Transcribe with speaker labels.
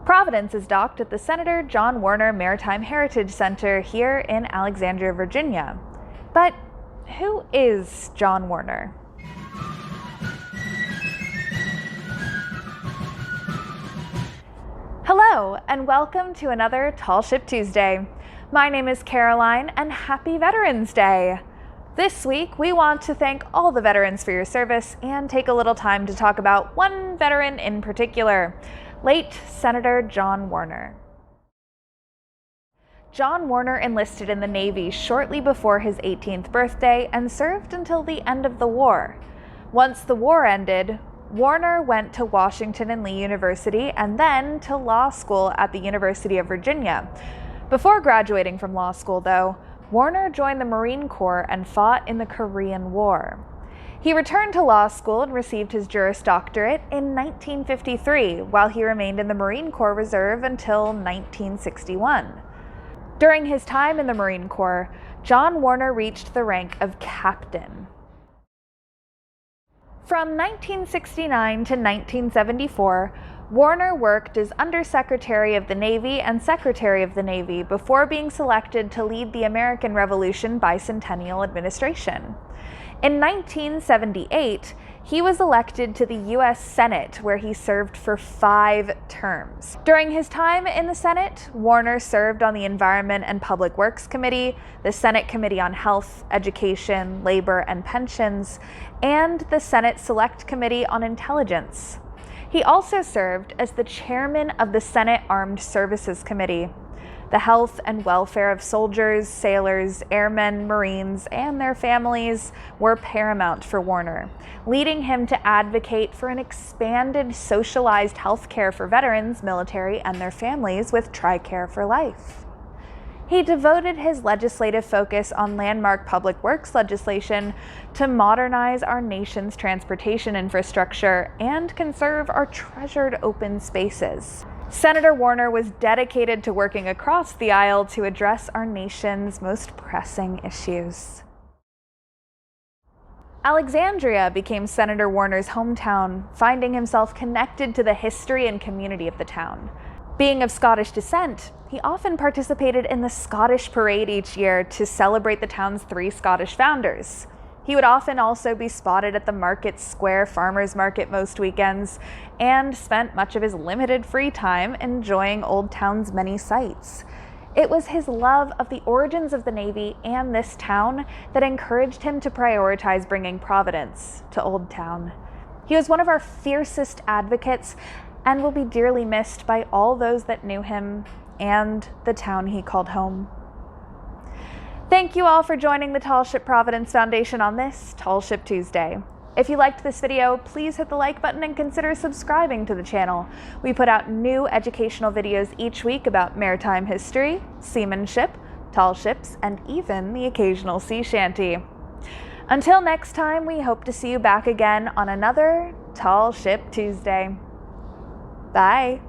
Speaker 1: Providence is docked at the Senator John Warner Maritime Heritage Center here in Alexandria, Virginia. But who is John Warner? Hello, and welcome to another Tall Ship Tuesday. My name is Caroline, and happy Veterans Day! This week, we want to thank all the veterans for your service and take a little time to talk about one veteran in particular, late Senator John Warner. John Warner enlisted in the Navy shortly before his 18th birthday and served until the end of the war. Once the war ended, Warner went to Washington and Lee University and then to law school at the University of Virginia. Before graduating from law school, though, Warner joined the Marine Corps and fought in the Korean War. He returned to law school and received his Juris Doctorate in 1953, while he remained in the Marine Corps Reserve until 1961. During his time in the Marine Corps, John Warner reached the rank of captain. From 1969 to 1974, Warner worked as Undersecretary of the Navy and Secretary of the Navy before being selected to lead the American Revolution Bicentennial Administration. In 1978, he was elected to the U.S. Senate, where he served for 5 terms. During his time in the Senate, Warner served on the Environment and Public Works Committee, the Senate Committee on Health, Education, Labor, and Pensions, and the Senate Select Committee on Intelligence. He also served as the chairman of the Senate Armed Services Committee. The health and welfare of soldiers, sailors, airmen, Marines, and their families were paramount for Warner, leading him to advocate for an expanded socialized health care for veterans, military, and their families with TRICARE for Life. He devoted his legislative focus on landmark public works legislation to modernize our nation's transportation infrastructure and conserve our treasured open spaces. Senator Warner was dedicated to working across the aisle to address our nation's most pressing issues. Alexandria became Senator Warner's hometown, finding himself connected to the history and community of the town. Being of Scottish descent, he often participated in the Scottish Parade each year to celebrate the town's 3 Scottish founders. He would often also be spotted at the Market Square Farmers Market most weekends, and spent much of his limited free time enjoying Old Town's many sights. It was his love of the origins of the Navy and this town that encouraged him to prioritize bringing Providence to Old Town. He was one of our fiercest advocates and will be dearly missed by all those that knew him and the town he called home. Thank you all for joining the Tall Ship Providence Foundation on this Tall Ship Tuesday. If you liked this video, please hit the like button and consider subscribing to the channel. We put out new educational videos each week about maritime history, seamanship, tall ships, and even the occasional sea shanty. Until next time, we hope to see you back again on another Tall Ship Tuesday. Bye.